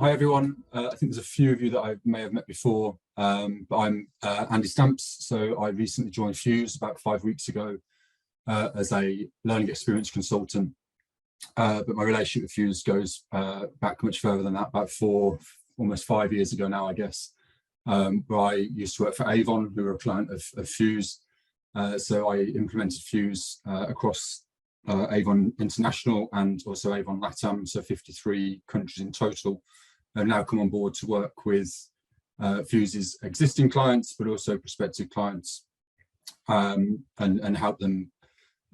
Hi everyone. I think there's a few of you that I may have met before, but I'm Andy Stamps. So I recently joined Fuse about 5 weeks ago as a learning experience consultant. But my relationship with Fuse goes back much further than that, about almost 5 years ago now, I guess, where I used to work for Avon, who were a client of Fuse. So I implemented Fuse across Avon International and also Avon LATAM, so 53 countries in total. I've now come on board to work with Fuse's existing clients, but also prospective clients, and help them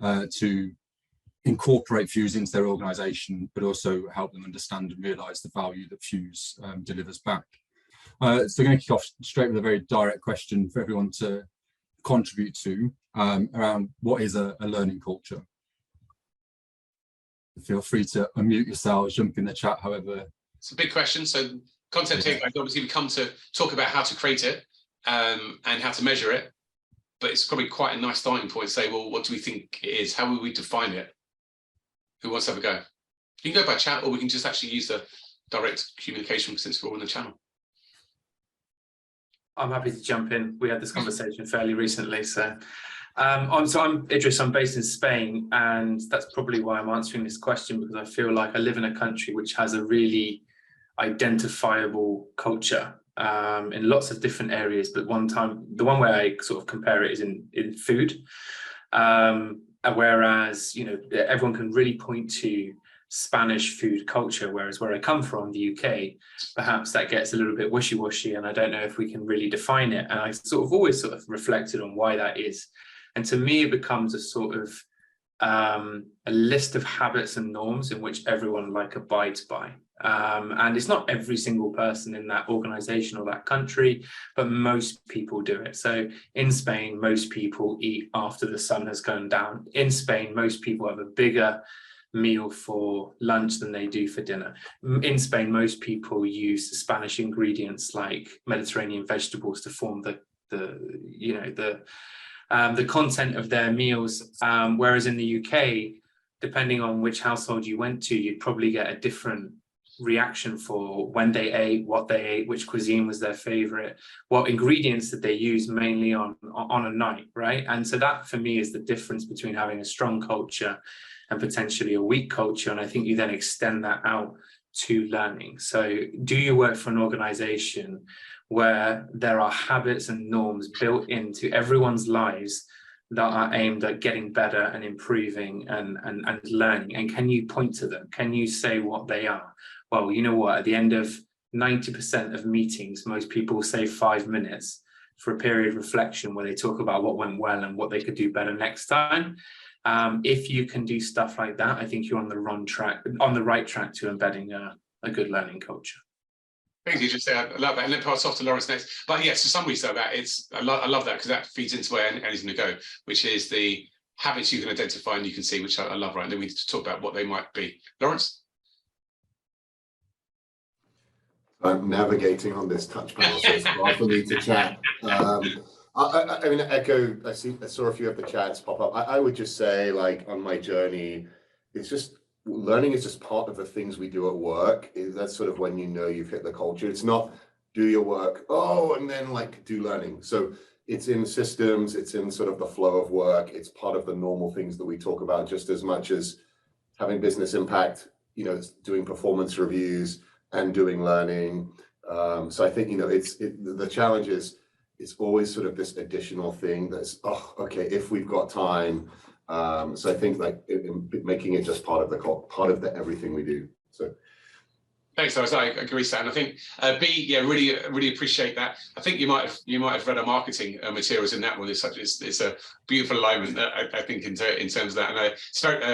to incorporate Fuse into their organization, but also help them understand and realize the value that Fuse delivers back. So I'm going to kick off straight with a very direct question for everyone to contribute to around what is a learning culture. Feel free to unmute yourselves, jump in the chat, however. It's a big question. So concept here, obviously we come to talk about how to create it and how to measure it, but it's probably quite a nice starting point to say, well, what do we think it is? How will we define it? Who wants to have a go? You can go by chat, or we can just actually use the direct communication since we're all in the channel. I'm happy to jump in. We had this conversation fairly recently. So I'm Idris, I'm based in Spain, and that's probably why I'm answering this question, because I feel like I live in a country which has a really identifiable culture in lots of different areas. But the one way I sort of compare it is in food. Whereas, you know, everyone can really point to Spanish food culture, whereas where I come from, the UK, perhaps that gets a little bit wishy-washy, and I don't know if we can really define it. And I always reflected on why that is. And to me, it becomes a sort of a list of habits and norms in which everyone abides by. And it's not every single person in that organization or that country, but most people do it. So in Spain, most people eat after the sun has gone down. In Spain, most people have a bigger meal for lunch than they do for dinner. In Spain, most people use Spanish ingredients like Mediterranean vegetables to form the content of their meals, whereas in the UK, depending on which household you went to, you'd probably get a different reaction for when they ate, what they ate, which cuisine was their favorite, what ingredients did they use mainly on a night, right? And so that for me is the difference between having a strong culture and potentially a weak culture. And I think you then extend that out to learning. So do you work for an organization where there are habits and norms built into everyone's lives that are aimed at getting better and improving and learning? And can you point to them? Can you say what they are? Well, you know what, at the end of 90% of meetings, most people say 5 minutes for a period of reflection where they talk about what went well and what they could do better next time. If you can do stuff like that, I think you're on the right track to embedding a good learning culture. Thank you. Just I love that, and then pass off to Lawrence next. But yes, to summary, so that I love that, because that feeds into where Andy's going to go, which is the habits you can identify and you can see, which I love. Right, and then we need to talk about what they might be. Lawrence. I'm navigating on this touch panel, so it's hard for me to chat. I mean, echo. I saw a few of the chats pop up. I would just say, on my journey, it's just learning is just part of the things we do at work. That's sort of when you know you've hit the culture. It's not do your work, and then do learning. So it's in systems. It's in sort of the flow of work. It's part of the normal things that we talk about, just as much as having business impact. It's doing performance reviews and doing learning. So I think the challenge is it's always sort of this additional thing that's okay, if we've got time. So I think making it just part of the everything we do. So thanks, Lawrence. I agree, Stan. I think B, really appreciate that. I think you might have read our marketing materials in that one. It's a beautiful alignment, I think, in terms of that. And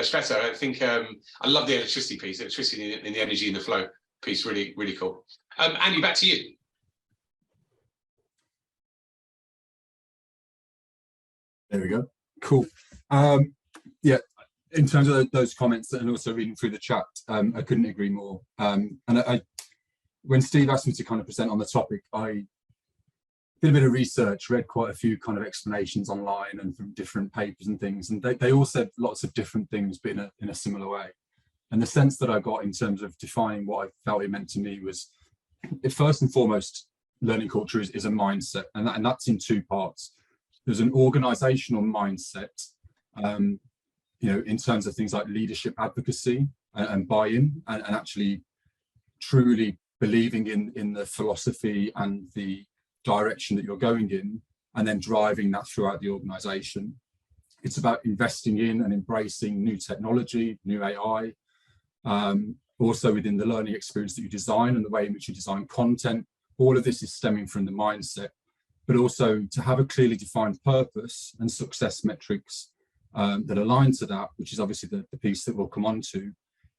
Shweta, I think I love the electricity piece, electricity and the energy and the flow piece. Really, really cool. Andy, back to you. There we go. Cool. Yeah, in terms of those comments and also reading through the chat, I couldn't agree more. And when Steve asked me to kind of present on the topic, I did a bit of research, read quite a few kind of explanations online and from different papers and things, and they all said lots of different things, but in a similar way. And the sense that I got in terms of defining what I felt it meant to me was first and foremost, learning culture is a mindset, and that's in two parts. There's an organizational mindset, in terms of things like leadership advocacy and buy-in, and actually truly believing in the philosophy and the direction that you're going in, and then driving that throughout the organization. It's about investing in and embracing new technology, new AI, also within the learning experience that you design and the way in which you design content. All of this is stemming from the mindset, but also to have a clearly defined purpose and success metrics that align to that, which is obviously the piece that we'll come on to.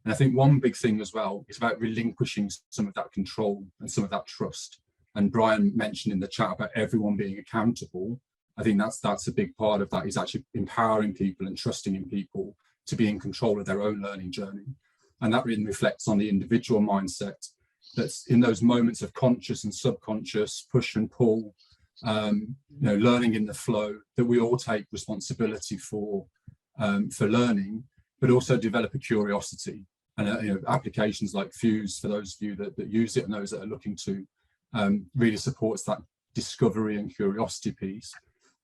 And I think one big thing as well is about relinquishing some of that control and some of that trust. And Brian mentioned in the chat about everyone being accountable. I think that's a big part of that, is actually empowering people and trusting in people to be in control of their own learning journey. And that really reflects on the individual mindset that's in those moments of conscious and subconscious push and pull, learning in the flow, that we all take responsibility for learning, but also develop a curiosity. And applications like Fuse, for those of you that use it and those that are looking to, really supports that discovery and curiosity piece.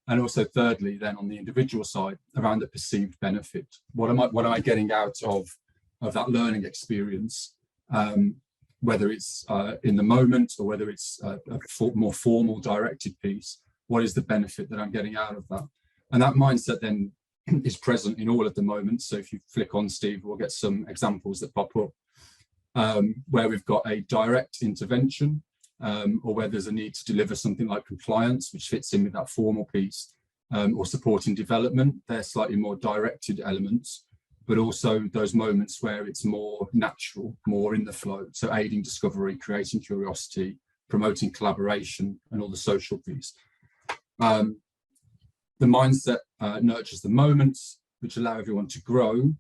And also thirdly, then on the individual side, around the perceived benefit. What am I getting out of that learning experience, whether it's in the moment or whether it's a more formal directed piece? What is the benefit that I'm getting out of that? And that mindset then is present in all of the moments. So if you flick on, Steve, we'll get some examples that pop up where we've got a direct intervention, or where there's a need to deliver something like compliance, which fits in with that formal piece, or supporting development. They're slightly more directed elements, but also those moments where it's more natural, more in the flow. So aiding discovery, creating curiosity, promoting collaboration, and all the social piece. The mindset nurtures the moments which allow everyone to grow,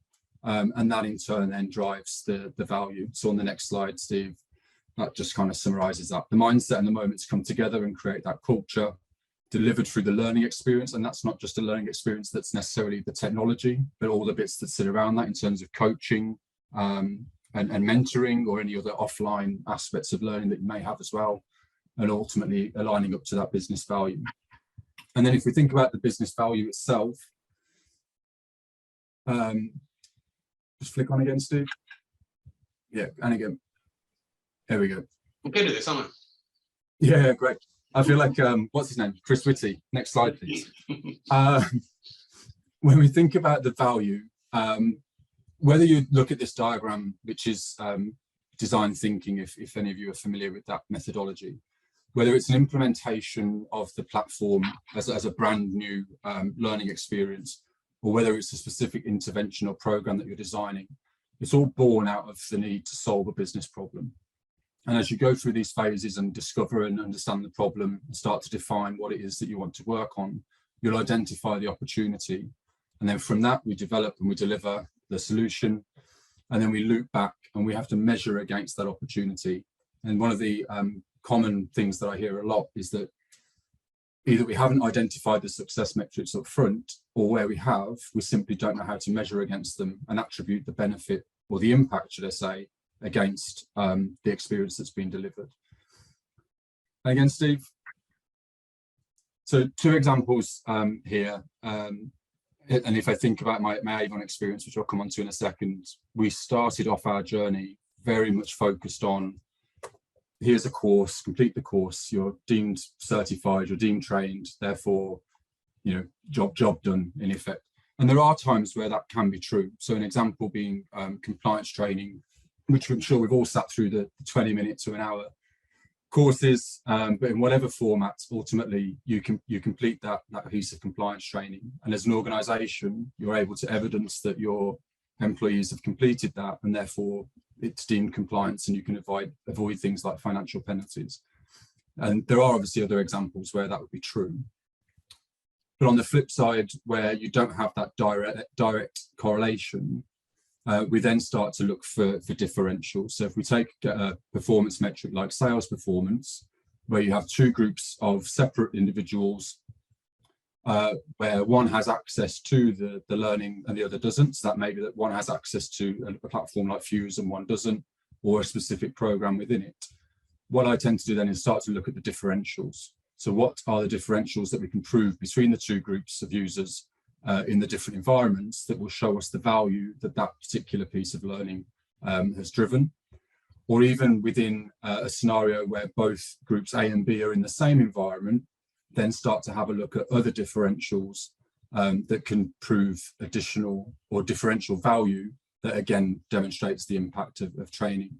and that in turn then drives the value. So on the next slide, Steve, that just kind of summarizes that. The mindset and the moments come together and create that culture delivered through the learning experience. And that's not just a learning experience that's necessarily the technology, but all the bits that sit around that in terms of coaching and mentoring, or any other offline aspects of learning that you may have as well, and ultimately aligning up to that business value. And then if we think about the business value itself, just flick on again, Steve. Yeah, and again. There we go. I'm good at this, aren't I? Yeah, great. I feel like, what's his name? Chris Whitty. Next slide, please. When we think about the value, whether you look at this diagram, which is design thinking, if any of you are familiar with that methodology, whether it's an implementation of the platform as a brand new learning experience, or whether it's a specific intervention or program that you're designing, it's all born out of the need to solve a business problem. And as you go through these phases and discover and understand the problem and start to define what it is that you want to work on, you'll identify the opportunity. And then from that, we develop and we deliver the solution. And then we loop back and we have to measure against that opportunity. And one of the common things that I hear a lot is that either we haven't identified the success metrics up front, or where we have, we simply don't know how to measure against them and attribute the benefit or the impact, should I say, against the experience that's been delivered. Again, Steve. So 2 examples here. And if I think about my Avon experience, which I'll come on to in a second, we started off our journey very much focused on, here's a course, complete the course, you're deemed certified, you're deemed trained, therefore, job done in effect. And there are times where that can be true. So an example being compliance training, which I'm sure we've all sat through the 20-minute to an hour courses, but in whatever format, ultimately you complete that piece of compliance training. And as an organization, you're able to evidence that your employees have completed that, and therefore it's deemed compliance, and you can avoid things like financial penalties. And there are obviously other examples where that would be true. But on the flip side, where you don't have that direct correlation, we then start to look for differentials. So if we take a performance metric like sales performance, where you have 2 groups of separate individuals, where one has access to the learning and the other doesn't. So that may be that one has access to a platform like Fuse and one doesn't, or a specific program within it. what I tend to do then is start to look at the differentials. So what are the differentials that we can prove between the two groups of users in the different environments that will show us the value that that particular piece of learning has driven? Or even within a scenario where both groups A and B are in the same environment, then start to have a look at other differentials that can prove additional or differential value that again demonstrates the impact of training.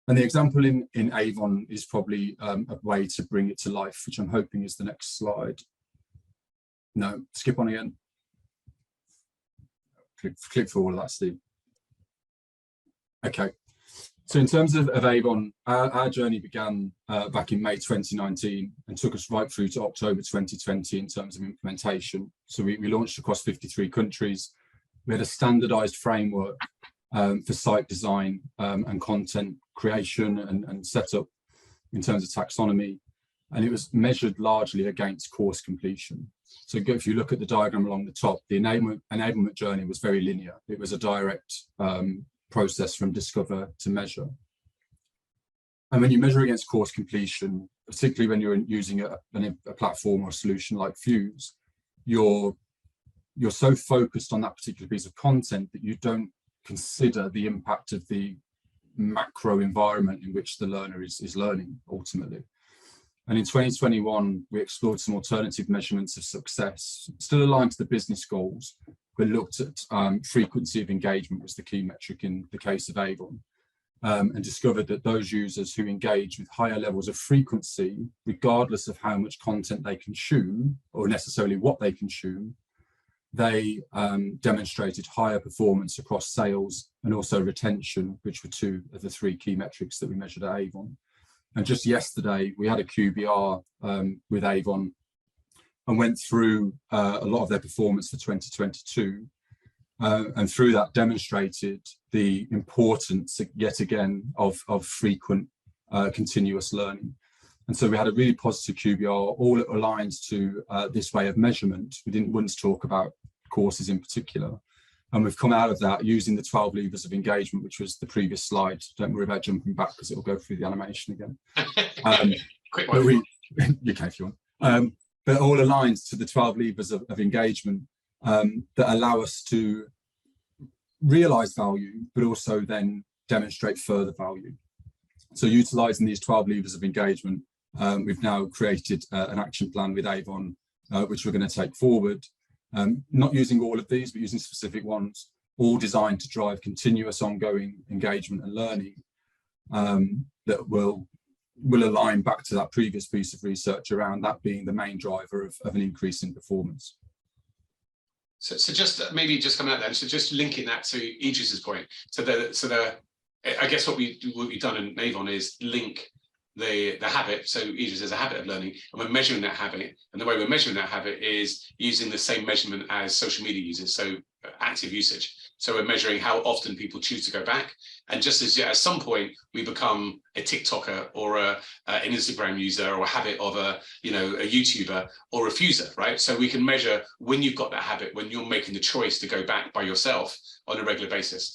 And the example in Avon is probably a way to bring it to life, which I'm hoping is the next slide. No, skip on again. Click for all of that, Steve. Okay. So in terms of Avon, our journey began back in May 2019 and took us right through to October 2020 in terms of implementation. So we launched across 53 countries. We had a standardized framework for site design and content creation and setup in terms of taxonomy. And it was measured largely against course completion. So if you look at the diagram along the top, the enablement journey was very linear. It was a direct process from discover to measure. And when you measure against course completion, particularly when you're using a platform or a solution like Fuse, you're so focused on that particular piece of content that you don't consider the impact of the macro environment in which the learner is learning ultimately. And in 2021, we explored some alternative measurements of success, still aligned to the business goals. We looked at frequency of engagement was the key metric in the case of Avon, and discovered that those users who engage with higher levels of frequency, regardless of how much content they consume or necessarily what they consume, they demonstrated higher performance across sales and also retention, which were two of the three key metrics that we measured at Avon. And just yesterday, we had a QBR with Avon and went through a lot of their performance for 2022. And through that demonstrated the importance, yet again, of frequent continuous learning. And so we had a really positive QBR, all it aligns to this way of measurement. We didn't once talk about courses in particular. And we've come out of that using the 12 levers of engagement, which was the previous slide. Don't worry about jumping back because it will go through the animation again. Quick one. You can if you want. But all aligns to the 12 levers of engagement that allow us to realize value, but also then demonstrate further value. So utilizing these 12 levers of engagement, we've now created an action plan with Avon, which we're going to take forward. Not using all of these, but using specific ones, all designed to drive continuous ongoing engagement and learning that will align back to that previous piece of research around that being the main driver of an increase in performance. So just maybe just coming out there, so just linking that to Idris's point. So I guess what we've done in Avon is link the habit. So Idris has a habit of learning, and we're measuring that habit. And the way we're measuring that habit is using the same measurement as social media users, so active usage. So we're measuring how often people choose to go back. And just as at some point we become a TikToker or an Instagram user or a habit of a YouTuber or a Fuser, right? So we can measure when you've got that habit, when you're making the choice to go back by yourself on a regular basis.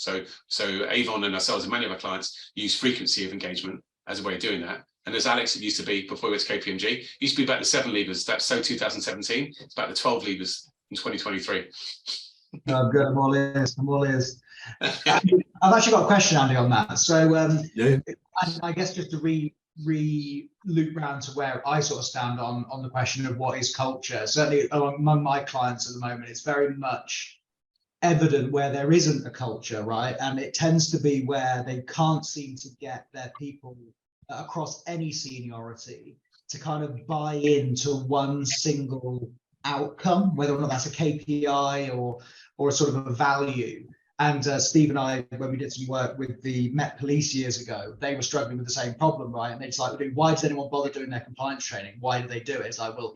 So Avon and ourselves and many of our clients use frequency of engagement as a way of doing that. And as Alex, it used to be before we went to KPMG, it used to be about the 7 levers. That's so 2017. It's about the 12 levers in 2023. Oh, good. I'm all ears. I'm all ears. I've actually got a question, Andy, on that. So Yeah. I guess just to loop round to where I sort of stand on the question of what is culture. Certainly among my clients at the moment, it's very much evident where there isn't a culture, right? And it tends to be where they can't seem to get their people across any seniority to kind of buy into one single outcome, whether or not that's a KPI or a sort of a value. And Steve and I, when we did some work with the Met Police years ago, they were struggling with the same problem, right? And it's like, why does anyone bother doing their compliance training? Why do they do it? It's like, well,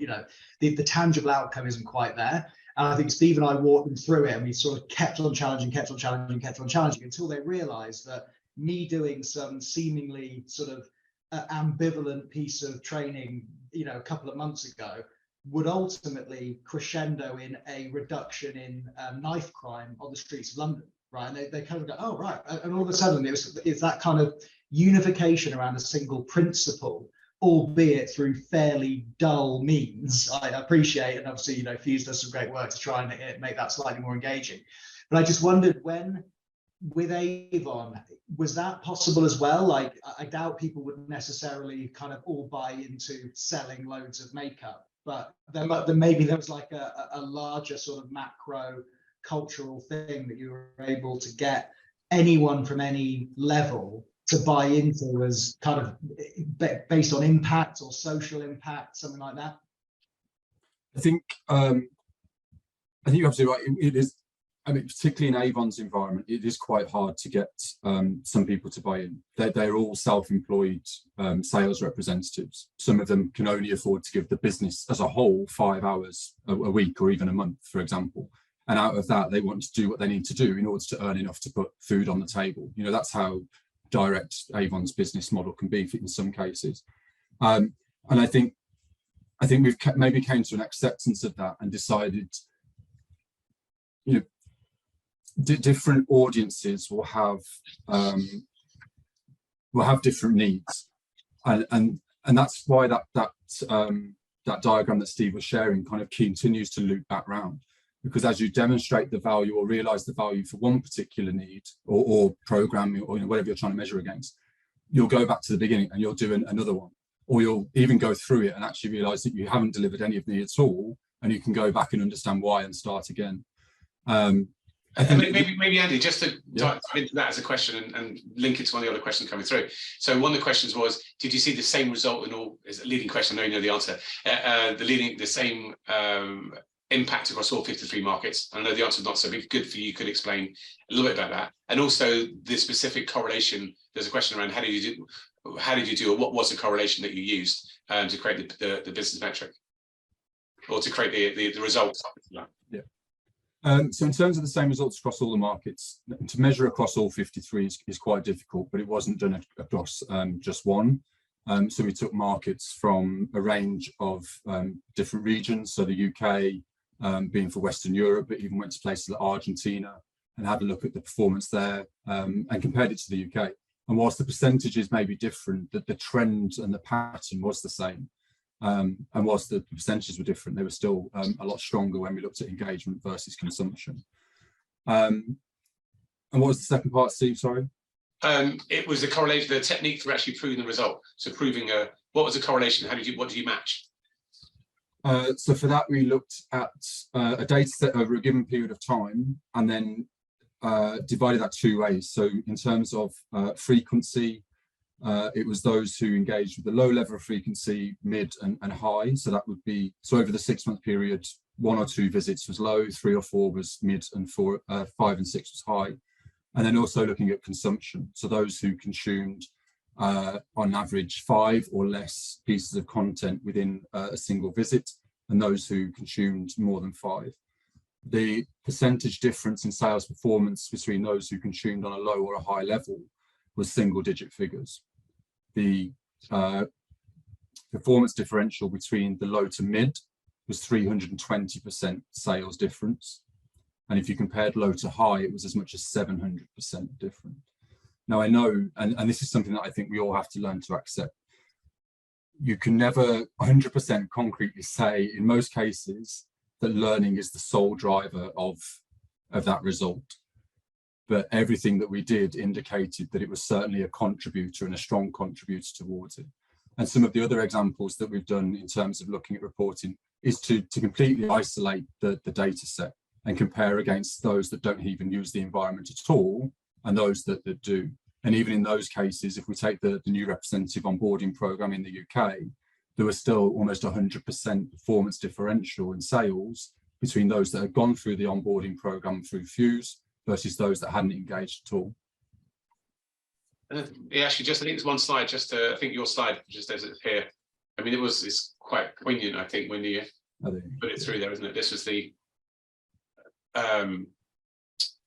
the tangible outcome isn't quite there. And I think Steve and I walked them through it, and we sort of kept on challenging until they realized that me doing some seemingly sort of ambivalent piece of training, a couple of months ago, would ultimately crescendo in a reduction in knife crime on the streets of London. right? And they kind of go, oh, right. And all of a sudden it's that kind of unification around a single principle, albeit through fairly dull means. I appreciate, and obviously, you know, Fuse does some great work to try and make that slightly more engaging. But I just wondered, when with Avon, was that possible as well? Like, I doubt people would necessarily kind of all buy into selling loads of makeup, but then maybe there was like a larger sort of macro cultural thing that you were able to get anyone from any level to buy into, as kind of based on impact or social impact, something like that. I think you're absolutely right. It is. I mean, particularly in Avon's environment, it is quite hard to get some people to buy in. They're all self-employed sales representatives. Some of them can only afford to give the business as a whole 5 hours a week or even a month, for example. And out of that, they want to do what they need to do in order to earn enough to put food on the table. You know, that's how direct Avon's business model can be in some cases. And I think we've maybe came to an acceptance of that and decided, you know, different audiences will have different needs, and that's why that diagram that Steve was sharing kind of continues to loop back round, because as you demonstrate the value or realize the value for one particular need or program, or, you know, whatever you're trying to measure against, you'll go back to the beginning and you'll do another one, or you'll even go through it and actually realize that you haven't delivered any of the at all, and you can go back and understand why and start again. I think maybe Andy, just to dive into that as a question and link it to one of the other questions coming through. So one of the questions was, did you see the same result in all? Is a leading question. I know you know the answer. The same impact across all 53 markets. I know the answer is not, so it'd be good for you could explain a little bit about that, and also the specific correlation. There's a question around how did you do, or what was the correlation that you used to create the business metric, or to create the results? Yeah. So in terms of the same results across all the markets, to measure across all 53 is quite difficult, but it wasn't done across just one. So we took markets from a range of different regions. So the UK being for Western Europe, but even went to places like Argentina and had a look at the performance there and compared it to the UK. And whilst the percentages may be different, that the trend and the pattern was the same. And whilst the percentages were different, they were still a lot stronger when we looked at engagement versus consumption. And what was the second part, Steve? Sorry. It was the correlation, the technique for actually proving the result. So proving what was the correlation? What did you match? So for that, we looked at a data set over a given period of time, and then divided that two ways. So in terms of frequency, it was those who engaged with the low level of frequency, mid and high. So that would be, so over the 6 month period, 1 or 2 visits was low, 3 or 4 was mid, and 5 and 6 was high. And then also looking at consumption. So those who consumed on average 5 or less pieces of content within a single visit, and those who consumed more than 5. The percentage difference in sales performance between those who consumed on a low or a high level was single digit figures. The performance differential between the low to mid was 320% sales difference. And if you compared low to high, it was as much as 700% different. Now I know, and this is something that I think we all have to learn to accept. You can never 100% concretely say, in most cases, that learning is the sole driver of that result. But everything that we did indicated that it was certainly a contributor and a strong contributor towards it. And some of the other examples that we've done in terms of looking at reporting is to completely isolate the data set and compare against those that don't even use the environment at all and those that do. And even in those cases, if we take the new representative onboarding program in the UK, there was still almost 100% performance differential in sales between those that had gone through the onboarding program through Fuse versus those that hadn't engaged at all. Yeah, actually, I think there's one slide, I think your slide, just as it's here. I mean, it's quite poignant, I think, when you put it through there, isn't it? This was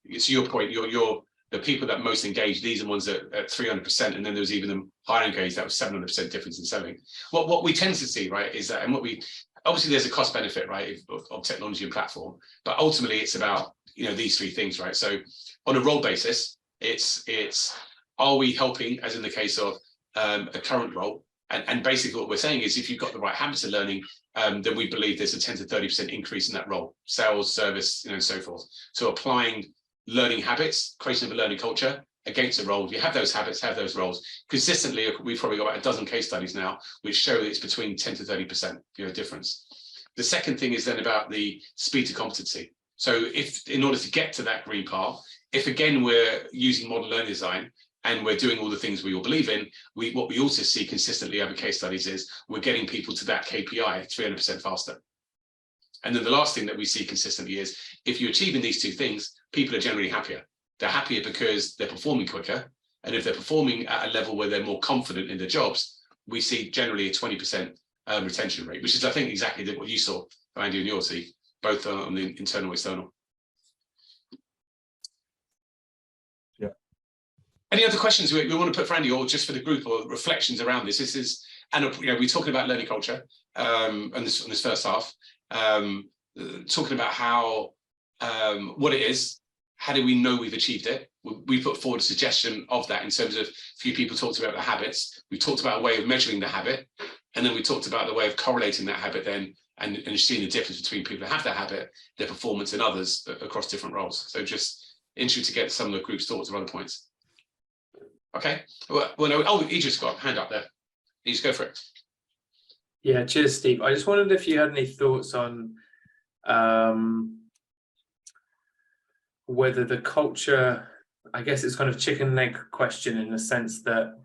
it's your point, the people that most engaged, these are the ones that at 300%, and then there was even them higher engaged, that was 700% difference in selling. What we tend to see, right, is that, and what we obviously there's a cost benefit, right, of technology and platform, but ultimately it's about, these three things, right? So on a role basis, it's are we helping, as in the case of a current role, and basically what we're saying is if you've got the right habits of learning, then we believe there's a 10 to 30% increase in that role, sales, service, and so forth. So applying learning habits, creation of a learning culture against a role. If you have those habits, have those roles consistently, we've probably got about a dozen case studies now which show that it's between 10 to 30% difference. The second thing is then about the speed to competency. So if in order to get to that green path, if again we're using modern learning design and we're doing all the things we all believe in, what we also see consistently over case studies is we're getting people to that KPI 300% faster. And then the last thing that we see consistently is if you're achieving these two things, people are generally happier. They're happier because they're performing quicker. And if they're performing at a level where they're more confident in their jobs, we see generally a 20% retention rate, which is, I think, exactly what you saw, Andy, and your team, both on the internal and external. Yeah. Any other questions we want to put for Andy, or just for the group, or reflections around this? This is, and we're talking about learning culture on this first half, talking about how what it is. How do we know we've achieved it? We put forward a suggestion of that in terms of a few people talked about the habits. We talked about a way of measuring the habit, and then we talked about the way of correlating that habit then and seeing the difference between people who have that habit, their performance, and others across different roles. So just interested to get some of the group's thoughts or other points. Okay. Well, no, Idris got a hand up there. You just go for it. Yeah, cheers, Steve. I just wondered if you had any thoughts on whether the culture, I guess it's kind of chicken and egg question in the sense that,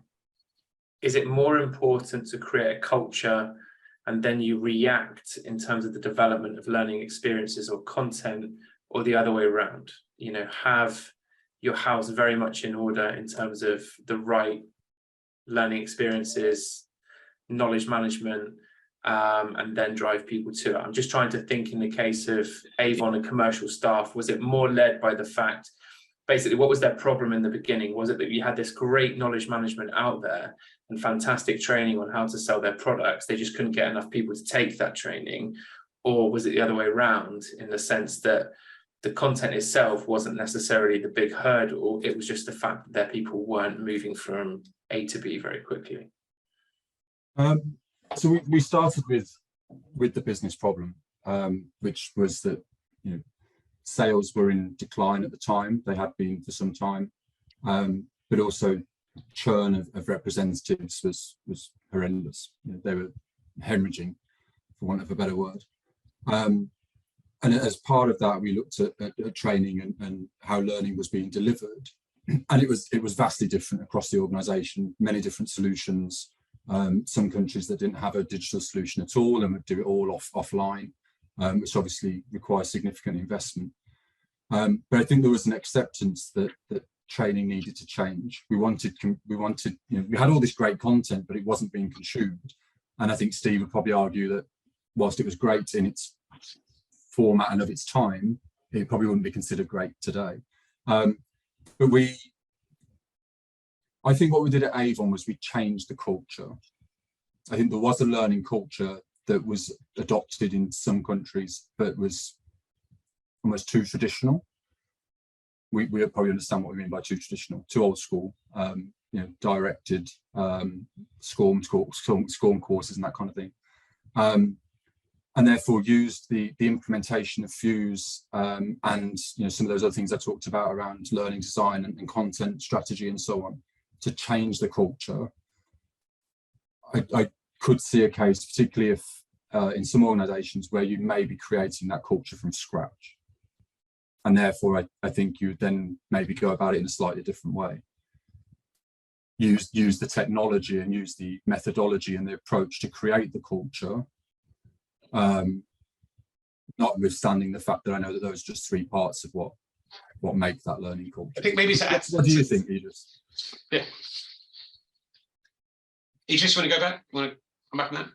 is it more important to create a culture and then you react in terms of the development of learning experiences or content, or the other way around? Have your house very much in order in terms of the right learning experiences, knowledge management, and then drive people to it. I'm just trying to think in the case of Avon and commercial staff, was it more led by the fact, basically, what was their problem in the beginning? Was it that you had this great knowledge management out there and fantastic training on how to sell their products? They just couldn't get enough people to take that training. Or was it the other way around, in the sense that the content itself wasn't necessarily the big hurdle, it was just the fact that their people weren't moving from A to B very quickly? So we started with the business problem, which was that sales were in decline at the time. They had been for some time, but also churn of representatives was horrendous. They were hemorrhaging, for want of a better word. And as part of that, we looked at training and how learning was being delivered, and it was vastly different across the organisation. Many different solutions. Some countries that didn't have a digital solution at all and would do it all offline, which obviously requires significant investment. But I think there was an acceptance that training needed to change. We wanted, we had all this great content, but it wasn't being consumed. And I think Steve would probably argue that whilst it was great in its format and of its time, it probably wouldn't be considered great today. But I think what we did at Avon was we changed the culture. I think there was a learning culture that was adopted in some countries, but was almost too traditional. We probably understand what we mean by too traditional, too old school, directed SCORM courses and that kind of thing. And therefore used the implementation of Fuse and some of those other things I talked about around learning design and content strategy and so on, to change the culture. I could see a case, particularly if in some organizations, where you may be creating that culture from scratch. And therefore, I think you would then maybe go about it in a slightly different way. Use the technology and use the methodology and the approach to create the culture, notwithstanding the fact that I know that those are just three parts of what make that learning culture. I think maybe to add. What do you think, Idris? Yeah. Idris, you want to go back? You want to come back on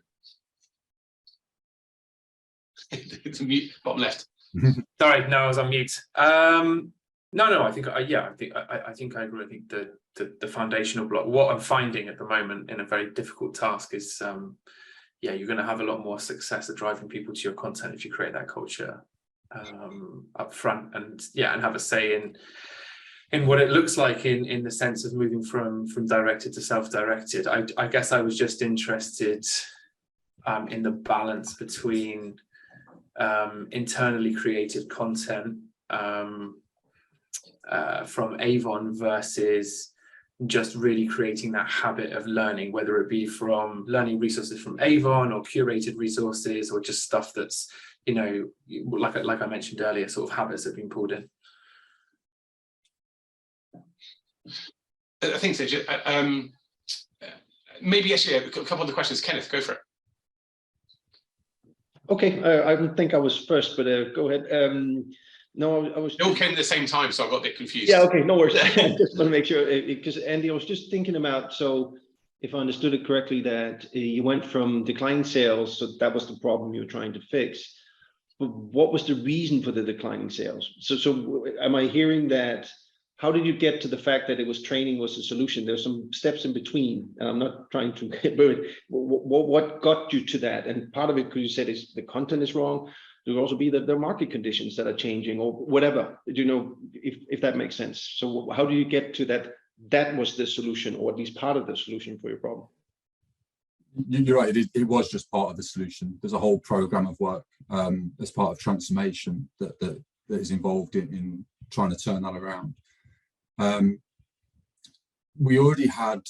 that? It's a mute, bottom left. Sorry, no, I was on mute. No, I think I agree. I think the foundational block, what I'm finding at the moment in a very difficult task is yeah, you're going to have a lot more success at driving people to your content if you create that culture up front, and have a say in what it looks like in the sense of moving from directed to self-directed. I guess I was just interested in the balance between internally created content from Avon versus just really creating that habit of learning, whether it be from learning resources from Avon or curated resources, or just stuff that's, you know, like I mentioned earlier, sort of habits that have been pulled in. I think so. Maybe actually a couple of the questions. Kenneth, go for it. Okay, I don't think I was first, but go ahead. No, I was. They all came at the same time, so I got a bit confused. Yeah, okay, no worries. Just want to make sure, because Andy, I was just thinking about, so if I understood it correctly, that you went from declining sales, so that was the problem you were trying to fix. But what was the reason for the declining sales? So am I hearing that? How did you get to the fact that it was training was the solution? There's some steps in between, and I'm not trying to get buried. What got you to that? And part of it, because you said, is the content is wrong. There will also be the market conditions that are changing, or whatever. Do you know if that makes sense? So how do you get to that? That was the solution, or at least part of the solution for your problem. You're right. It was just part of the solution. There's a whole program of work as part of transformation that is involved in trying to turn that around. We already had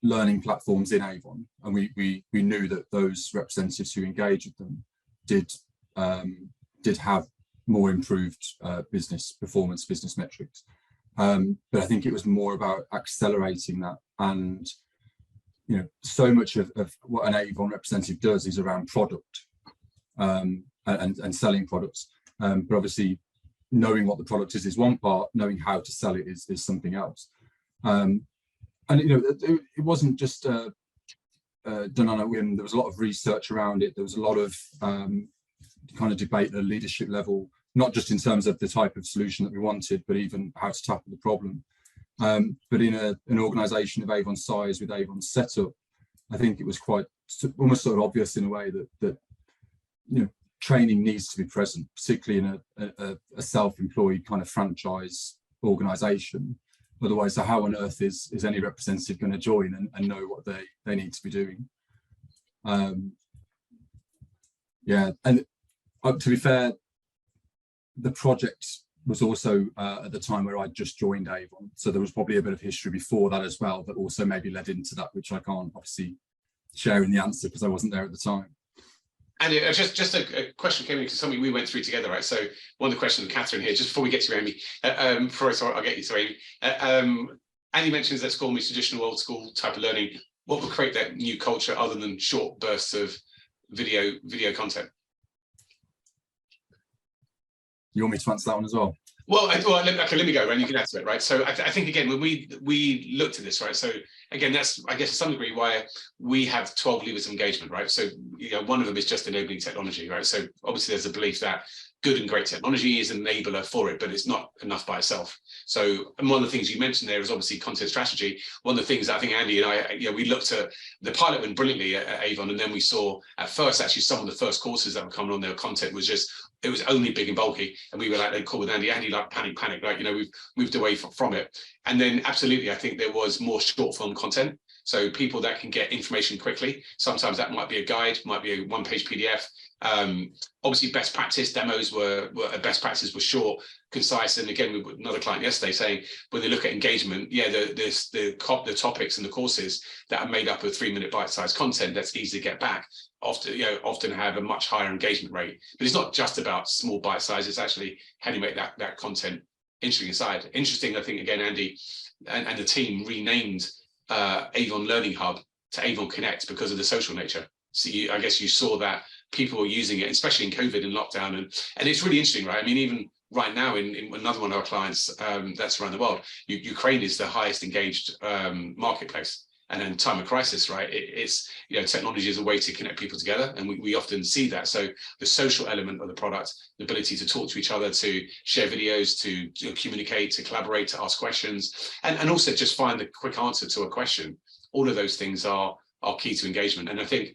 learning platforms in Avon, and we knew that those representatives who engage with them did have more improved business performance, business metrics. But I think it was more about accelerating that. And you know, so much of what an Avon representative does is around product and selling products. But obviously, knowing what the product is one part, knowing how to sell it is something else. And you know, it wasn't just done on a whim. There was a lot of research around it. There was a lot of kind of debate at a leadership level, not just in terms of the type of solution that we wanted, but even how to tackle the problem. But in an organisation of Avon's size, with Avon's setup, I think it was quite almost sort of obvious in a way that you know, training needs to be present, particularly in a self-employed kind of franchise organisation. Otherwise, so how on earth is any representative going to join and know what they need to be doing? Yeah, and to be fair, the project was also at the time where I just joined Avon, so there was probably a bit of history before that as well that also maybe led into that, which I can't obviously share in the answer because I wasn't there at the time. And just a question came in to something we went through together, right? So one of the questions, Catherine here, just before we get to Amy, I'll get you to Amy. Andy mentions let's call me traditional old school type of learning. What would create that new culture other than short bursts of video content? You want me to answer that one as well? Well, okay, let me go, and you can answer it, right? So I think, again, when we looked at this, right, so again, that's, I guess, to some degree why we have 12 levers of engagement, right? So, you know, one of them is just enabling technology, right? So obviously there's a belief that good and great technology is an enabler for it, but it's not enough by itself. So, and one of the things you mentioned there is obviously content strategy. One of the things that I think Andy and I, you know, we looked at, the pilot went brilliantly at Avon, and then we saw at first, actually, some of the first courses that were coming on, their content was just, it was only big and bulky, and we were like, they called with Andy, like panic, right? You know, we've moved away from it. And then absolutely, I think there was more short form content. So people that can get information quickly. Sometimes that might be a guide, might be a one-page PDF. Obviously, best practice demos were best practice was short, concise. And again, we had another client yesterday saying when they look at engagement, yeah, the topics and the courses that are made up of 3-minute bite-sized content that's easy to get back often have a much higher engagement rate. But it's not just about small bite size. It's actually how do you make that content interesting inside. Interesting, I think, again, Andy and the team renamed Avon Learning Hub to Avon Connect because of the social nature. So I guess you saw that people were using it, especially in COVID and lockdown, and it's really interesting, right? I mean, even right now in another one of our clients that's around the world, Ukraine is the highest engaged marketplace. And in time of crisis, right, it's, you know, technology is a way to connect people together, and we often see that. So the social element of the product, the ability to talk to each other, to share videos, to communicate, to collaborate, to ask questions, and also just find the quick answer to a question. All of those things are key to engagement. And I think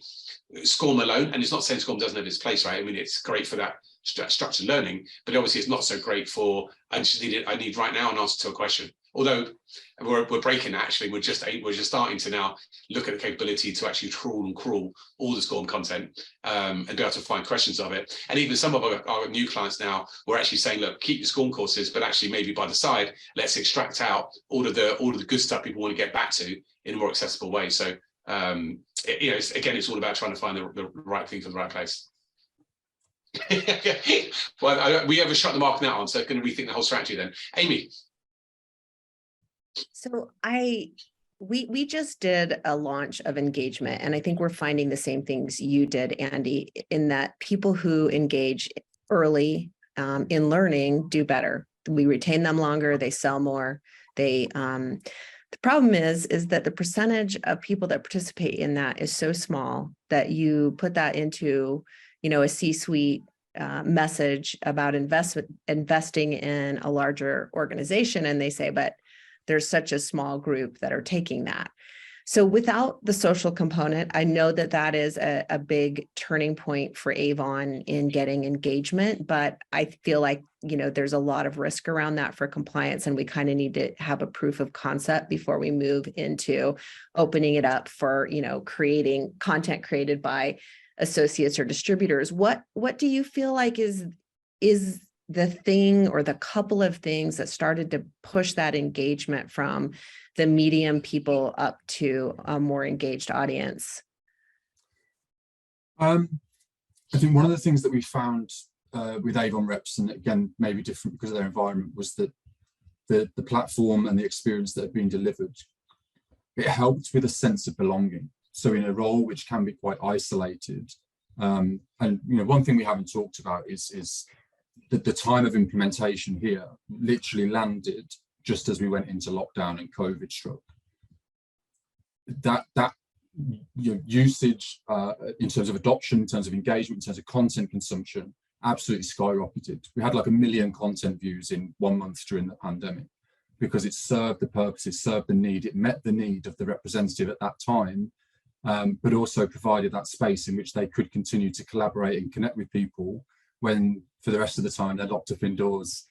SCORM alone, and it's not saying SCORM doesn't have its place, right? I mean, it's great for that structured learning, but obviously it's not so great for, I need right now an answer to a question. Although we're breaking that, actually, we're just starting to now look at the capability to actually crawl all the SCORM content and be able to find questions of it. And even some of our new clients now, we're actually saying, look, keep your SCORM courses, but actually maybe by the side, let's extract out all of the good stuff people want to get back to in a more accessible way. So it's all about trying to find the right thing for the right place. Well, we ever shut the mark on that answer, going to rethink the whole strategy then. Amy. So we just did a launch of engagement, and I think we're finding the same things you did, Andy, in that people who engage early in learning do better. We retain them longer, they sell more. The problem is that the percentage of people that participate in that is so small that you put that into, a C-suite message about investing in a larger organization, and they say, but there's such a small group that are taking that. So without the social component, I know that is a big turning point for Avon in getting engagement, but I feel like, there's a lot of risk around that for compliance, and we kind of need to have a proof of concept before we move into opening it up for, creating content created by associates or distributors. What do you feel like is the thing or the couple of things that started to push that engagement from the medium people up to a more engaged audience? I think one of the things that we found with Avon reps, and again, maybe different because of their environment, was that the platform and the experience that had been delivered, it helped with a sense of belonging. So in a role which can be quite isolated, and one thing we haven't talked about is that the time of implementation here literally landed just as we went into lockdown and COVID struck. That usage in terms of adoption, in terms of engagement, in terms of content consumption, absolutely skyrocketed. We had like 1 million content views in 1 month during the pandemic because it served the purpose, it served the need, it met the need of the representative at that time, but also provided that space in which they could continue to collaborate and connect with people when for the rest of the time they're locked up indoors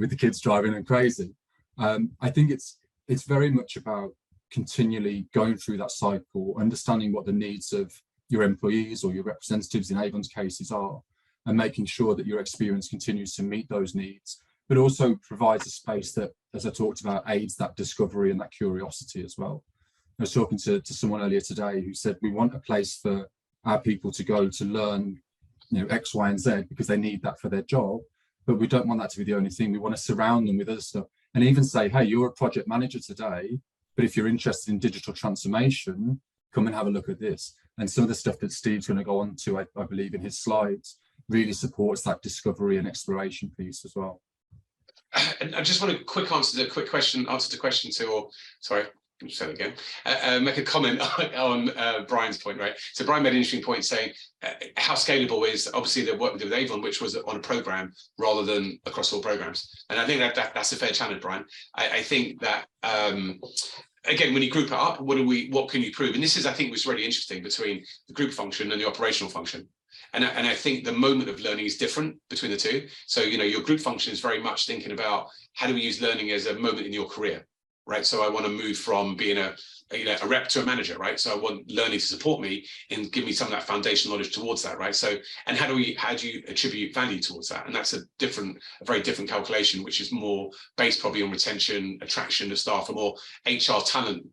with the kids driving them crazy. I think it's very much about continually going through that cycle, understanding what the needs of your employees or your representatives in Avon's cases are, and making sure that your experience continues to meet those needs, but also provides a space that, as I talked about, aids that discovery and that curiosity as well. I was talking to someone earlier today who said we want a place for our people to go to learn X, Y, and Z because they need that for their job, but we don't want that to be the only thing. We want to surround them with other stuff and even say, hey, you're a project manager today, but if you're interested in digital transformation, come and have a look at this. And some of the stuff that Steve's going to go on to, I believe in his slides, really supports that discovery and exploration piece as well. And I just want a quick answer to question two, or sorry, I'll say it again, make a comment on Brian's point, right? So Brian made an interesting point saying how scalable is obviously the work we did with Avon, which was on a program rather than across all programs. And I think that's a fair challenge, Brian. I think that again, when you group it up, what can you prove? And this is, I think, was really interesting between the group function and the operational function. And I think the moment of learning is different between the two. So, your group function is very much thinking about how do we use learning as a moment in your career, right? So I want to move from being a rep to a manager, right? So I want learning to support me and give me some of that foundational knowledge towards that, right? So, and how do you attribute value towards that? And that's a very different calculation, which is more based probably on retention, attraction of staff, a more HR talent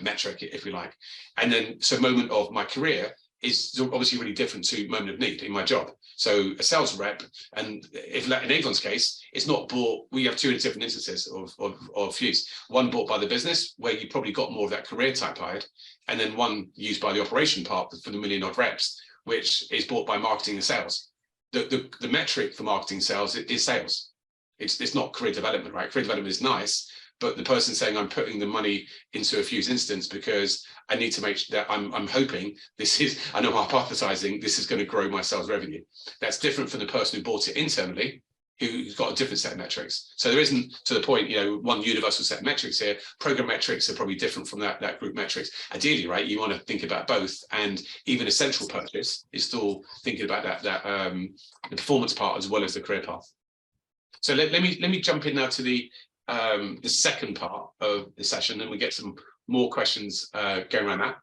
metric, if you like. And then, so moment of my career is obviously really different to moment of need in my job. So a sales rep, and if in Avon's case, it's not bought, we have two different instances of views. One bought by the business, where you probably got more of that career type hired, and then one used by the operation part for the 1 million odd reps, which is bought by marketing and sales. The metric for marketing sales is sales. It's not career development, right? Career development is nice, but the person saying I'm putting the money into a Fuse instance because I need to make sure that I'm hoping I know hypothesizing this is going to grow my sales revenue. That's different from the person who bought it internally who's got a different set of metrics. So there isn't, to the point, one universal set of metrics here. Program metrics are probably different from that group metrics. Ideally, right, you want to think about both, and even a central purchase is still thinking about the performance part as well as the career path. So let me jump in now to the second part of the session, and we get some more questions going around that.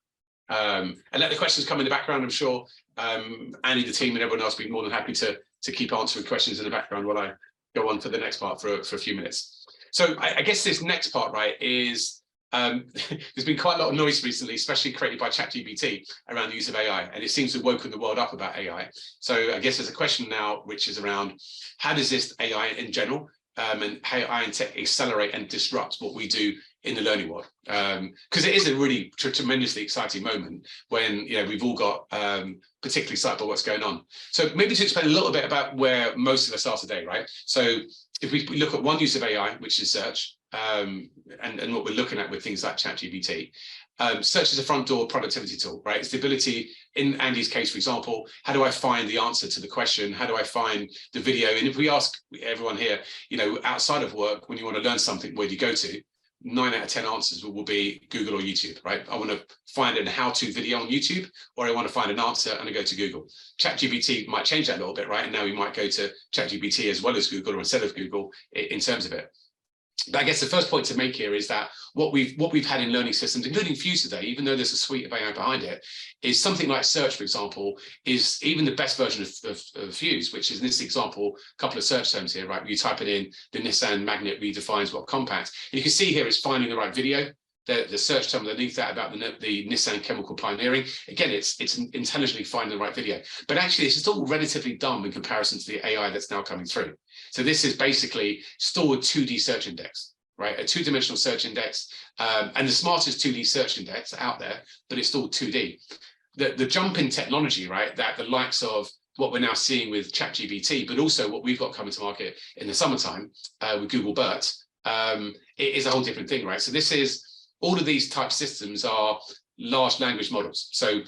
And let the questions come in the background. I'm sure Andy, the team, and everyone else will be more than happy to keep answering questions in the background while I go on to the next part for a few minutes. So I guess this next part, right, is there's been quite a lot of noise recently, especially created by ChatGPT, around the use of AI, and it seems to have woken the world up about AI. So I guess there's a question now which is around how does this AI in general and how AI and tech accelerate and disrupt what we do in the learning world, because it is a really tremendously exciting moment when we've all got particularly excited by what's going on. So maybe to explain a little bit about where most of us are today, right? So if we look at one use of AI, which is search, and what we're looking at with things like ChatGPT, search is a front door productivity tool, right? It's the ability, in Andy's case, for example, how do I find the answer to the question? How do I find the video? And if we ask everyone here, outside of work, when you want to learn something, where do you go to? 9 out of 10 answers will be Google or YouTube, right? I want to find a how-to video on YouTube, or I want to find an answer and I go to Google. ChatGPT might change that a little bit, right? And now we might go to ChatGPT as well as Google or instead of Google in terms of it. But I guess the first point to make here is that what we've had in learning systems, including Fuse today, even though there's a suite of AI behind it, is something like search, for example, is even the best version of Fuse, which is in this example, a couple of search terms here, right? You type it in, the Nissan Magnet redefines what compact. And you can see here it's finding the right video. The search term underneath that about the Nissan chemical pioneering. Again, it's intelligently finding the right video. But actually, it's still relatively dumb in comparison to the AI that's now coming through. So this is basically still a 2D search index, right? A two-dimensional search index, and the smartest 2D search index out there, but it's still 2D. The jump in technology, right, that the likes of what we're now seeing with ChatGPT, but also what we've got coming to market in the summertime with Google BERT, it is a whole different thing, right? So this is, all of these type systems are large language models. So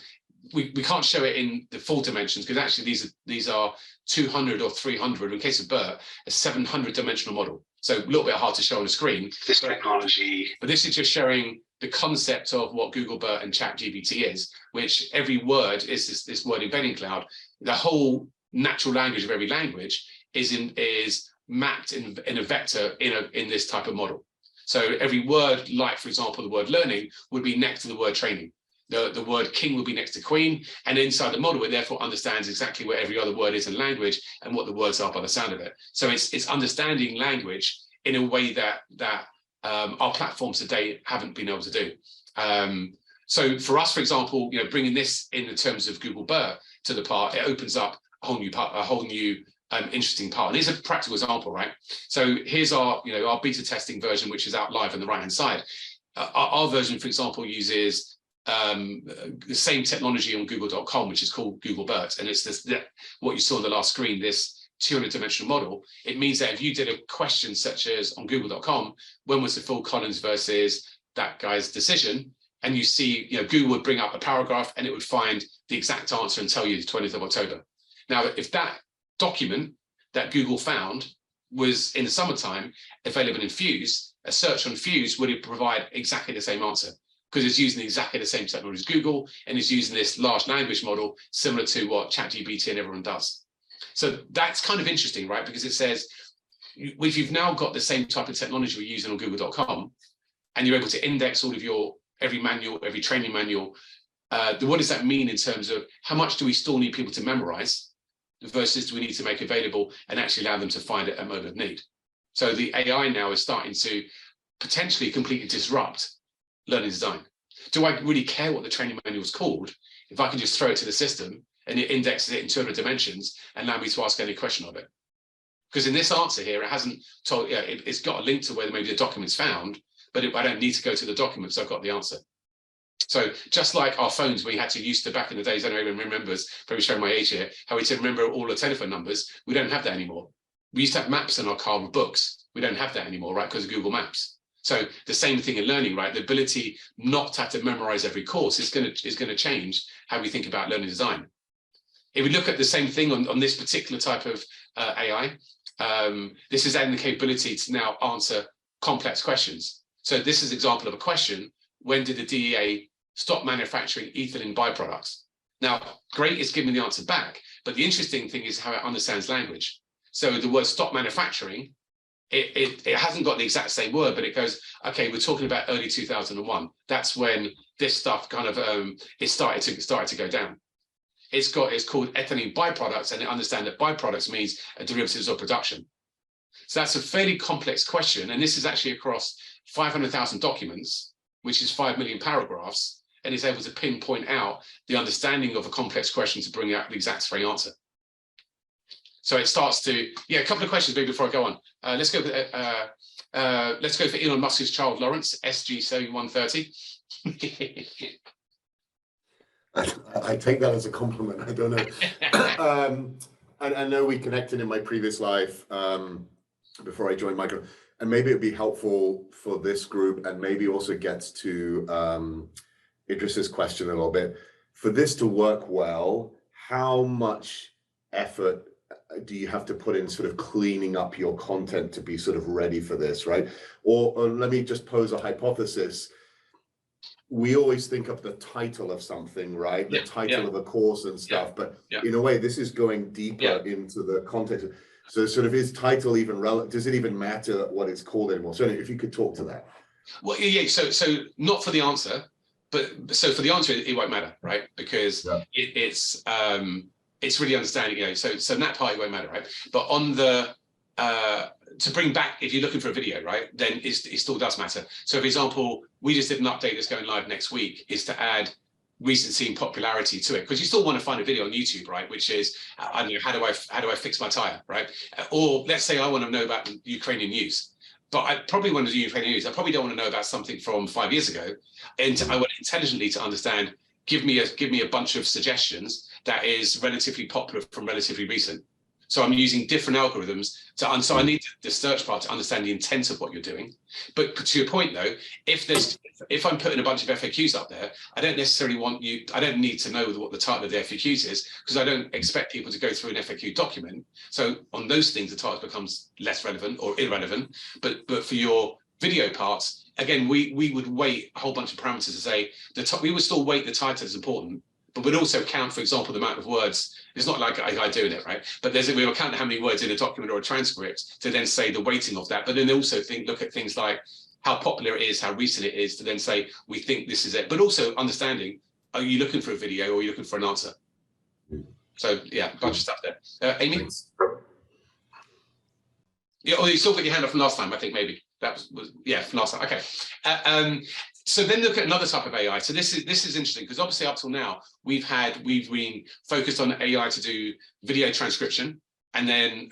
we can't show it in the full dimensions, because actually these are 200 or 300, in case of BERT, a 700 dimensional model. So a little bit hard to show on the screen, this technology, but this is just showing the concept of what Google BERT and ChatGPT is, which every word is this word embedding cloud. The whole natural language of every language is mapped in a vector in this type of model. So every word, like for example, the word learning would be next to the word training. The word king will be next to queen, and inside the model, it therefore understands exactly where every other word is in language and what the words are by the sound of it. So it's understanding language in a way that our platforms today haven't been able to do. So for us, for example, bringing this in the terms of Google BERT to the part, it opens up a whole new interesting part. And here's a practical example, right? So here's our beta testing version, which is out live on the right-hand side. Our version, for example, uses the same technology on google.com, which is called Google BERT. And it's what you saw on the last screen, this 200-dimensional model. It means that if you did a question such as on google.com, when was the Phil Collins versus that guy's decision? And you see, Google would bring up a paragraph and it would find the exact answer and tell you the 20th of October. Now, if that document that Google found was in the summertime available in Fuse, a search on Fuse would provide exactly the same answer, because it's using exactly the same technology as Google, and it's using this large language model similar to what ChatGPT and everyone does. So that's kind of interesting, right? Because it says, if you've now got the same type of technology we're using on google.com, and you're able to index all of every manual, every training manual, what does that mean in terms of how much do we still need people to memorize versus do we need to make available and actually allow them to find it at moment of need? So the AI now is starting to potentially completely disrupt learning design. Do I really care what the training manual is called if I can just throw it to the system and it indexes it in 200 dimensions and allow me to ask any question of it? Because in this answer here, it hasn't told, it's got a link to where maybe the document's found, but I don't need to go to the document, so I've got the answer. So just like our phones, we had to used to back in the days, I don't even remembers, probably showing my age here, how we had to remember all the telephone numbers. We don't have that anymore. We used to have maps in our car with books. We don't have that anymore, right? Because of Google Maps. So the same thing in learning, right? The ability not to have to memorize every course is going to change how we think about learning design. If we look at the same thing on this particular type of AI, this is adding the capability to now answer complex questions. So this is an example of a question: when did the DEA stop manufacturing ethylene byproducts? Now, great, it's giving me the answer back, but the interesting thing is how it understands language. So the word stop manufacturing, it hasn't got the exact same word, but it goes, okay, we're talking about early 2001. That's when this stuff kind of it started to go down. It's called ethylene byproducts, and it understands that byproducts means derivatives of production. So that's a fairly complex question, and this is actually across 500,000 documents, which is 5 million paragraphs, and is able to pinpoint out the understanding of a complex question to bring out the exact straight answer. So it starts to, yeah, a couple of questions maybe before I go on. Let's go for Elon Musk's child, Lawrence, SG7130. I take that as a compliment. I don't know. I know we connected in my previous life before I joined Micro, and maybe it'd be helpful for this group, and maybe also gets to Idris's question a little bit. For this to work well, how much effort do you have to put in sort of cleaning up your content to be sort of ready for this, right? Or let me just pose a hypothesis. We always think of the title of something, right? The title of a course and stuff, but in a way, this is going deeper into the context. So sort of, is title even relevant? Does it even matter what it's called anymore? So if you could talk to that. Well, yeah, so not for the answer, but so for the answer, it won't matter, right? Because it's really understanding, you know, so that part, it won't matter, right? But on the, to bring back, if you're looking for a video, right, then it still does matter. So for example, we just did an update that's going live next week, is to add recency and popularity to it, because you still want to find a video on YouTube, right, which is, I don't know, how do I fix my tire, right? Or let's say I want to know about Ukrainian news, but I probably want to do Ukrainian news. I probably don't want to know about something from 5 years ago, and I want intelligently to understand, give me a bunch of suggestions that is relatively popular from relatively recent. So I'm using different algorithms so I need the search part to understand the intent of what you're doing. But to your point though, if I'm putting a bunch of FAQs up there, I don't necessarily I don't need to know what the title of the FAQs is, because I don't expect people to go through an FAQ document. So on those things, the title becomes less relevant or irrelevant. But for your video parts, again, we would weight a whole bunch of parameters to say we would still weight the title as important, but we'd also count, for example, the amount of words. It's not like I doing it, right? But we will count how many words in a document or a transcript to then say the weighting of that. But then also look at things like how popular it is, how recent it is, to then say, we think this is it. But also understanding, are you looking for a video or are you looking for an answer? So yeah, a bunch of stuff there. Amy? Thanks. Yeah, oh, you still got your hand up from last time, I think maybe. That was from last time, okay. So then look at another type of AI. So this is interesting, because obviously up till now we've been focused on AI to do video transcription, and then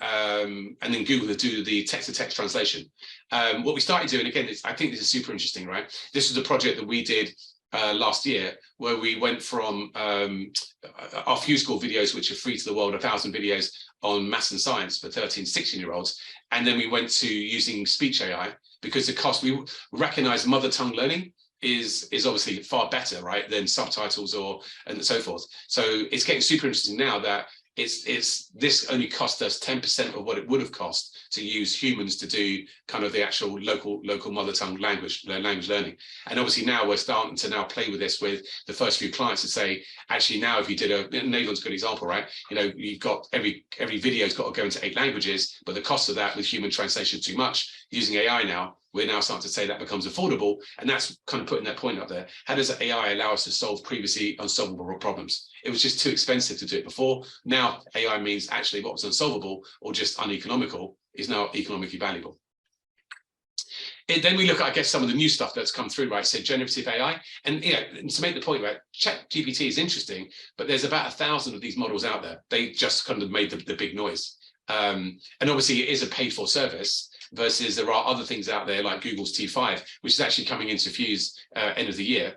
Google to do the text-to-text translation. What we started doing, again, I think this is super interesting, right? This was a project that we did last year, where we went from our Fuse School videos, which are free to the world, 1,000 videos on maths and science for 13, 16-year-olds, and then we went to using speech AI, because the cost, we recognize mother tongue learning is obviously far better, right, than subtitles and so forth. So it's getting super interesting now that this only cost us 10% of what it would have cost to use humans to do kind of the actual local mother tongue language learning. And obviously now we're starting to now play with this with the first few clients to say, actually now if you did Nathan's a good example, right? You know, you've got every video's got to go into 8 languages, but the cost of that with human translation is too much. Using AI now, we're now starting to say that becomes affordable, and that's kind of putting that point up there. How does AI allow us to solve previously unsolvable problems? It was just too expensive to do it before. Now AI means actually what was unsolvable or just uneconomical is now economically valuable. Then we look at, I guess, some of the new stuff that's come through, right? So generative AI, and you know, to make the point, right, ChatGPT is interesting, but there's about 1,000 of these models out there. They just kind of made the big noise. And obviously it is a paid for service, versus there are other things out there like Google's T5, which is actually coming into Fuse end of the year,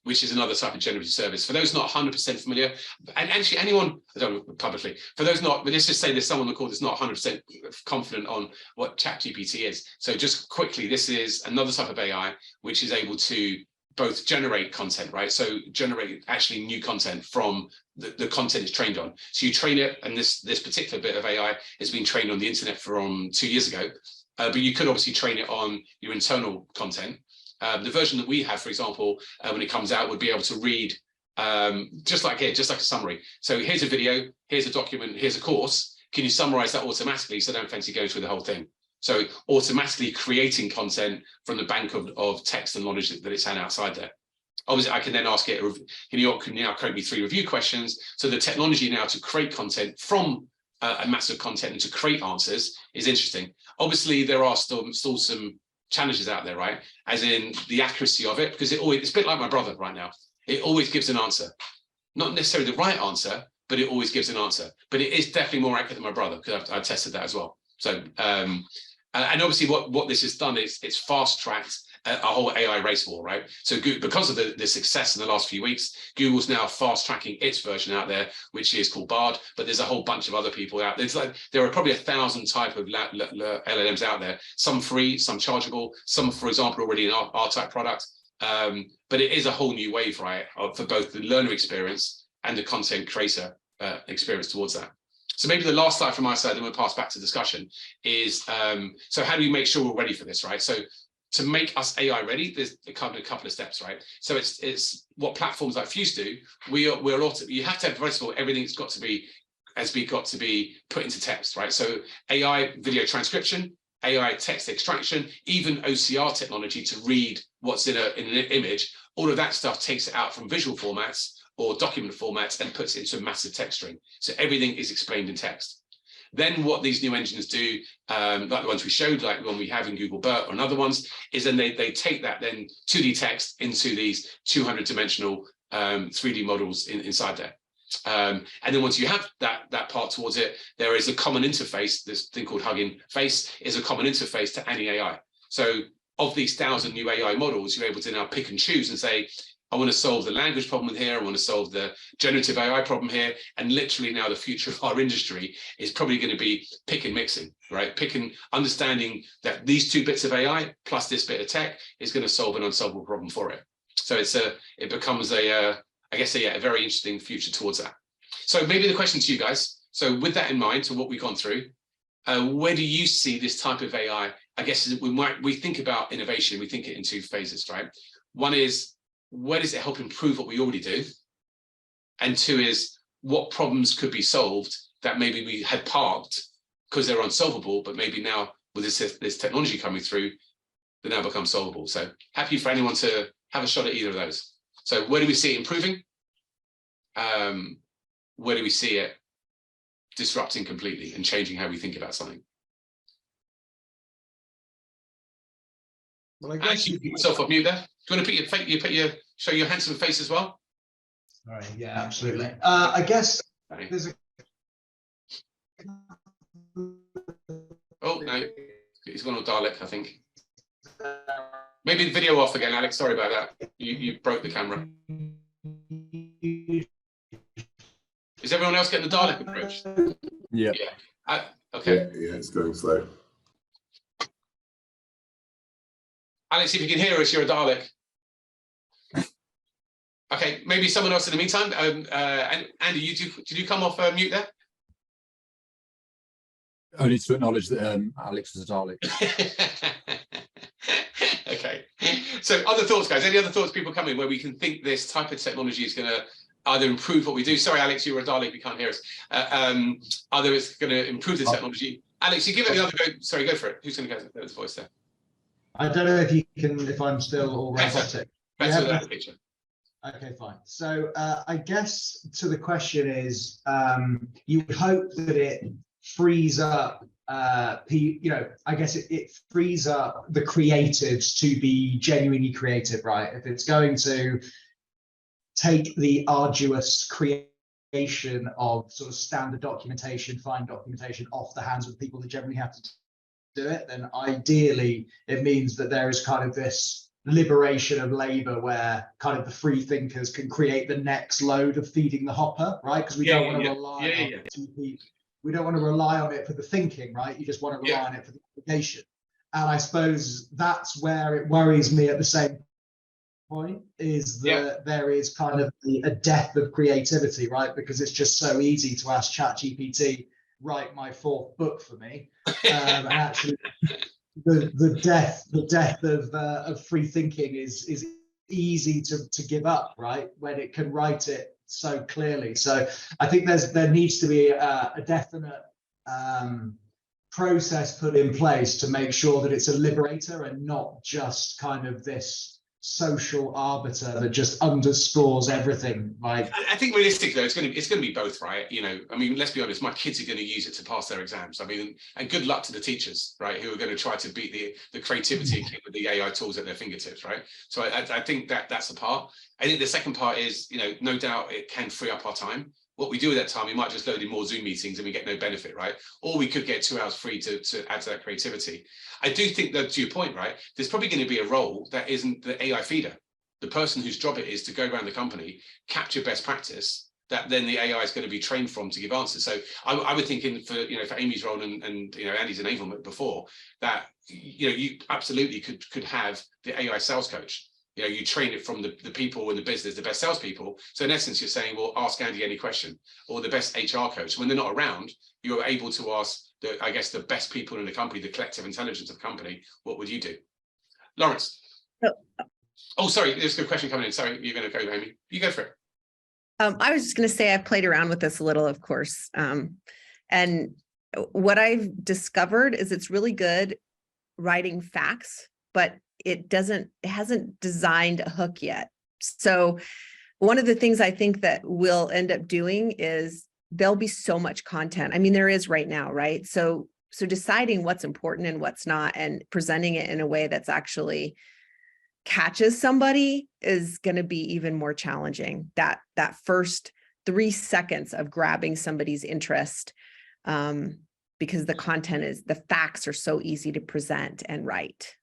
which is another type of generative service. For those not 100% familiar, and actually anyone, I don't know publicly, for those not, but let's just say there's someone on the call that's not 100% confident on what ChatGPT is. So just quickly, this is another type of AI, which is able to both generate content, right? So generate actually new content from the content it's trained on. So you train it, and this particular bit of AI has been trained on the internet from 2 years ago, but you could obviously train it on your internal content. The version that we have, for example, when it comes out, would be able to read just like here, just like a summary. So here's a video, here's a document, here's a course. Can you summarize that automatically so I don't fancy going through the whole thing? So automatically creating content from the bank of text and knowledge that it's had outside there. Obviously, I can then ask it, can you now create me 3 review questions? So the technology now to create content from a massive content and to create answers is interesting. Obviously, there are still some challenges out there, right? As in the accuracy of it, because it's a bit like my brother right now. It always gives an answer. Not necessarily the right answer, but it always gives an answer. But it is definitely more accurate than my brother, because I've tested that as well. So, and obviously what this has done is it's fast-tracked a whole AI race war, right? So because of the success in the last few weeks, Google's now fast-tracking its version out there, which is called Bard, but there's a whole bunch of other people out there. There are probably 1,000 type of LLMs out there, some free, some chargeable, some, for example, already an R-type product. But it is a whole new wave, right, for both the learner experience and the content creator experience towards that. So maybe the last slide from my side, then we'll pass back to discussion, is so how do we make sure we're ready for this, right? So to make us AI ready, there's a couple of steps, right? So it's what platforms like Fuse do. You have to have, first of all, everything's got to be put into text, right? So AI video transcription, AI text extraction, even OCR technology to read what's in an image, all of that stuff takes it out from visual formats or document formats and puts it into a massive text string. So everything is explained in text. Then what these new engines do, like the ones we showed, like the one we have in Google BERT or other ones, is then they take that then 2D text into these 200-dimensional 3D models inside there. And then once you have that part towards it, there is a common interface. This thing called Hugging Face is a common interface to any AI. So of these 1,000 new AI models, you're able to now pick and choose and say, I want to solve the language problem here. I want to solve the generative AI problem here. And literally now the future of our industry is probably going to be pick and mixing, right? Understanding that these 2 bits of AI plus this bit of tech is going to solve an unsolvable problem for it. So it becomes a very interesting future towards that. So maybe the question to you guys. So with that in mind, to what we've gone through, where do you see this type of AI? I guess we think about innovation, we think it in 2 phases, right? One is, where does it help improve what we already do? And 2 is, what problems could be solved that maybe we had parked because they're unsolvable, but maybe now with this technology coming through, they now become solvable. So happy for anyone to have a shot at either of those. So where do we see it improving? Where do we see it disrupting completely and changing how we think about something? Well, I guess you put yourself off mute there. Do you want to show your handsome face as well? All right, yeah, absolutely. I guess there's a. Oh no, he's gone on Dalek, I think. Maybe the video off again, Alex. Sorry about that. You broke the camera. Is everyone else getting the Dalek approach? Yeah. Okay. Yeah, it's going slow. Alex, if you can hear us, you're a Dalek. Okay, maybe someone else in the meantime. Andy, did you come off mute there? Only to acknowledge that Alex was a Dalek. Okay. So other thoughts, guys? Any other thoughts people come in where we can think this type of technology is going to either improve what we do? Sorry, Alex, you were a Dalek, we can't hear us. Either it's going to improve the technology. Alex, you give it the other go. Sorry, go for it. Who's going to go? There was a voice there. I don't know if you can, if I'm still all robotic. Better than that picture. Okay, fine. So I guess to the question is, you would hope that it frees up, I guess it frees up the creatives to be genuinely creative, right? If it's going to take the arduous creation of sort of standard documentation, fine documentation off the hands of the people that generally have to do it, then ideally it means that there is kind of this liberation of labor where kind of the free thinkers can create the next load of feeding the hopper, right? Because we don't want to rely on it to be, we don't want to rely on it for the thinking, right? You just want to rely on it for the application. And I suppose that's where it worries me at the same point is that there is kind of a death of creativity, right? Because it's just so easy to ask ChatGPT, write my 4th book for me. And actually the death of free thinking is easy to give up, right? When it can write it so clearly. So I think there needs to be a definite process put in place to make sure that it's a liberator and not just kind of this social arbiter that just underscores everything. Like, I think realistically, though, it's going to be both, right? You know, I mean, let's be honest, my kids are going to use it to pass their exams. I mean, and good luck to the teachers, right, who are going to try to beat the creativity with the AI tools at their fingertips, right? So I think that's the part. I think the second part is, you know, no doubt it can free up our time. What we do with that time, we might just load in more Zoom meetings and we get no benefit, right? Or we could get 2 hours free to add to that creativity. I do think that, to your point, right, there's probably going to be a role that isn't the AI feeder, the person whose job it is to go around the company, capture best practice, that then the AI is going to be trained from to give answers. So I would think for Amy's role and you know, Andy's enablement before, that, you know, you absolutely could have the AI sales coach. You know, you train it from the people in the business, the best salespeople. So in essence, you're saying, well, ask Andy any question, or the best HR coach. When they're not around, you're able to ask the best people in the company, the collective intelligence of the company. What would you do? Lawrence? Oh, sorry, there's a good question coming in. Sorry, you're going to go, Amy. You go for it. I was just going to say I've played around with this a little, of course. And what I've discovered is it's really good writing facts, but it hasn't designed a hook yet. So one of the things I think that we'll end up doing is there'll be so much content. I mean, there is right now, right? So deciding what's important and what's not and presenting it in a way that's actually catches somebody is going to be even more challenging. That first 3 seconds of grabbing somebody's interest, because the facts are so easy to present and write.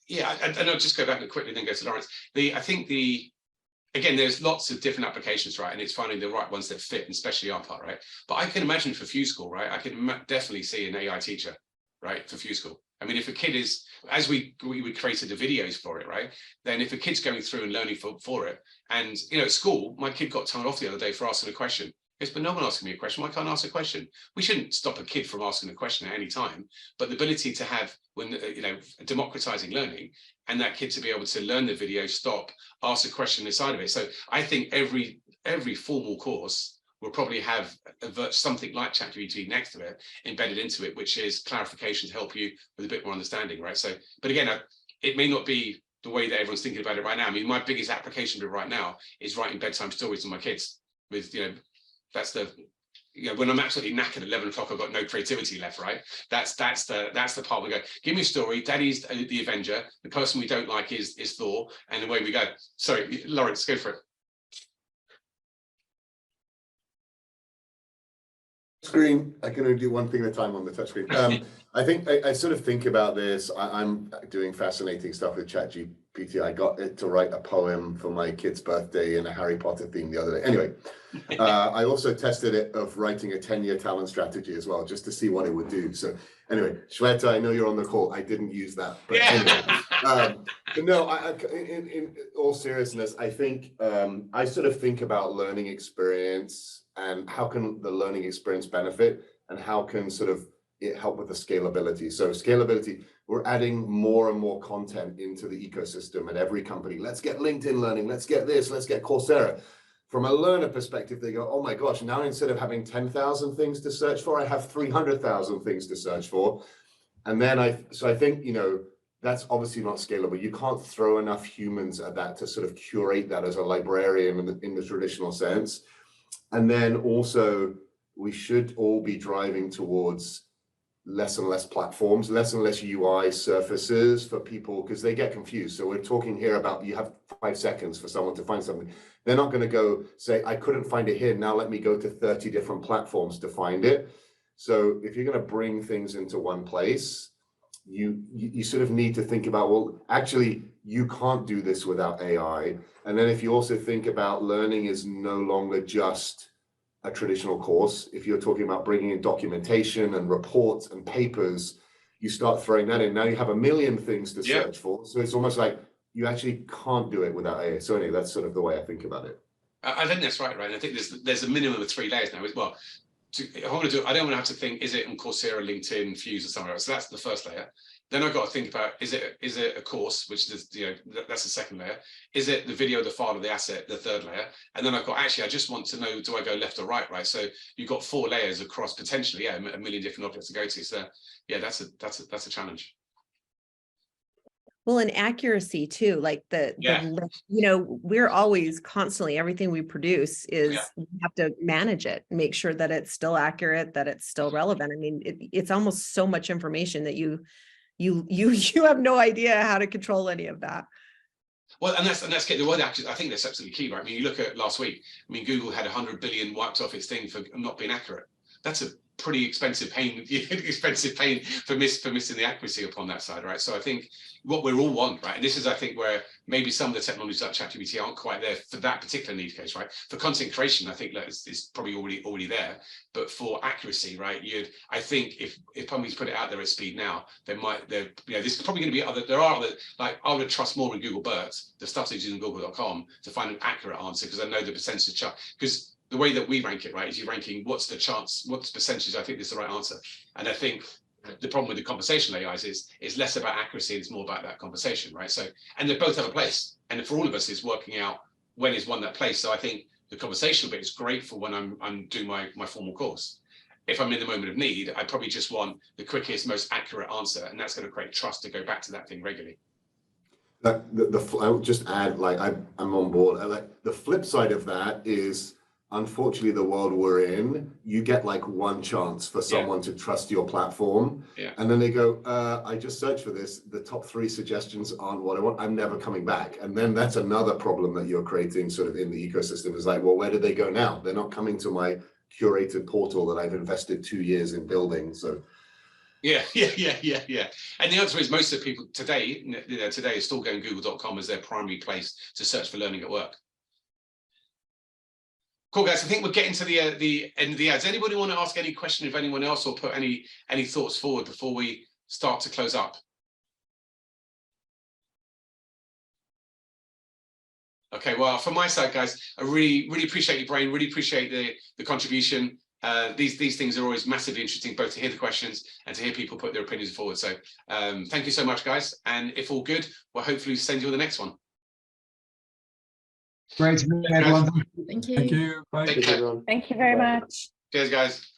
Yeah, and I'll just go back and quickly then go to Lawrence. Again, there's lots of different applications, right? And it's finding the right ones that fit, and especially our part, right? But I can imagine for Fuse School, right? I can definitely see an AI teacher, right, for Fuse School. I mean, if a kid is, as we created the videos for it, right? Then if a kid's going through and learning for it, and, you know, at school, my kid got told off the other day for asking a question. Yes, but no one asking me a question. Why can't I ask a question? We shouldn't stop a kid from asking a question at any time, but the ability to have, when you know, democratizing learning, and that kid to be able to learn the video, stop, ask a question inside of it. So I think every formal course will probably have something like ChatGPT next to it, embedded into it, which is clarification to help you with a bit more understanding, right? So, but again, it may not be the way that everyone's thinking about it right now. I mean, my biggest application of it right now is writing bedtime stories to my kids with, you know, that's the, you know, when I'm absolutely knackered at 11 o'clock, I've got no creativity left, right? That's the part we go, give me a story. Daddy's the Avenger. The person we don't like is Thor, and away we go. Sorry, Lawrence, go for it. Screen, I can only do one thing at a time on the touchscreen. I think I sort of think about this. I'm doing fascinating stuff with ChatGPT. I got it to write a poem for my kid's birthday in a Harry Potter theme the other day. Anyway, I also tested it of writing a 10-year talent strategy as well, just to see what it would do. So anyway, Shweta, I know you're on the call. I didn't use that. But anyway, but no, in all seriousness, I think I sort of think about learning experience and how can the learning experience benefit, and how can sort of it help with the scalability. So scalability, we're adding more and more content into the ecosystem at every company. Let's get LinkedIn Learning, let's get this, let's get Coursera. From a learner perspective, they go, oh my gosh, now instead of having 10,000 things to search for, I have 300,000 things to search for. And then I think, you know, that's obviously not scalable. You can't throw enough humans at that to sort of curate that as a librarian in the traditional sense. And then also, we should all be driving towards less and less platforms, less and less UI surfaces for people, because they get confused. So we're talking here about, you have 5 seconds for someone to find something. They're not going to go say, I couldn't find it here, now let me go to 30 different platforms to find it. So if you're going to bring things into one place, you sort of need to think about, well, actually, you can't do this without AI. And then if you also think about learning is no longer just a traditional course, if you're talking about bringing in documentation and reports and papers, you start throwing that in. Now you have a million things to search for. So it's almost like you actually can't do it without AI. So anyway, that's sort of the way I think about it. I think that's right, right? And I think there's a minimum of 3 layers now. Well, I want to do. I don't want to have to think: is it on Coursera, LinkedIn, Fuse, or somewhere else? So that's the first layer. Then I've got to think about: is it a course, which is that's the second layer. Is it the video, the file, or the asset, the third layer? And then I've got I just want to know: do I go left or right? Right. So you've got 4 layers across potentially, a million different objects to go to. So yeah, that's a challenge. Well, and accuracy too, like we're always constantly, everything we produce is, we have to manage it, make sure that it's still accurate, that it's still relevant. I mean, it's almost so much information that you have no idea how to control any of that. Well, and that's getting the word accurate. I think that's absolutely key, right? I mean, you look at last week, I mean, Google had 100 billion wiped off its thing for not being accurate. That's a pretty expensive pain for missing the accuracy upon that side, right? So I think what we're all want, right? And this is, I think, where maybe some of the technologies like ChatGPT aren't quite there for that particular need case, right? For content creation, I think that is probably already there. But for accuracy, right? I think if companies put it out there at speed now, this is probably going to be there are other, like, I would trust more in Google BERT, the stuff that's using google.com, to find an accurate answer, because I know the percentage, because the way that we rank it, right, is you're ranking what's the chance, what's the percentage I think is the right answer. And I think the problem with the conversational AIs is less about accuracy and it's more about that conversation, right? So, and they both have a place. And for all of us, is working out when is one that place. So I think the conversational bit is great for when I'm doing my formal course. If I'm in the moment of need, I probably just want the quickest, most accurate answer, and that's going to create trust to go back to that thing regularly. I would just add, like, I'm on board. Like, the flip side of that is, unfortunately, the world we're in, you get like one chance for someone to trust your platform. Yeah. And then they go, I just searched for this. The top 3 suggestions aren't what I want. I'm never coming back. And then that's another problem that you're creating sort of in the ecosystem, is like, well, where do they go now? They're not coming to my curated portal that I've invested 2 years in building. So Yeah. And the answer is most of the people today are still going google.com as their primary place to search for learning at work. Cool, guys. I think we're getting to the end of the ads. Anybody want to ask any question of anyone else, or put any thoughts forward before we start to close up? Okay, well, from my side, guys, I really appreciate your brain, really appreciate the contribution. These things are always massively interesting, both to hear the questions and to hear people put their opinions forward. So thank you so much, guys. And if all good, we'll hopefully send you on the next one. Great to meet everyone. Thank you. Thank you. Bye. Take care. Thank you very much. Cheers, guys.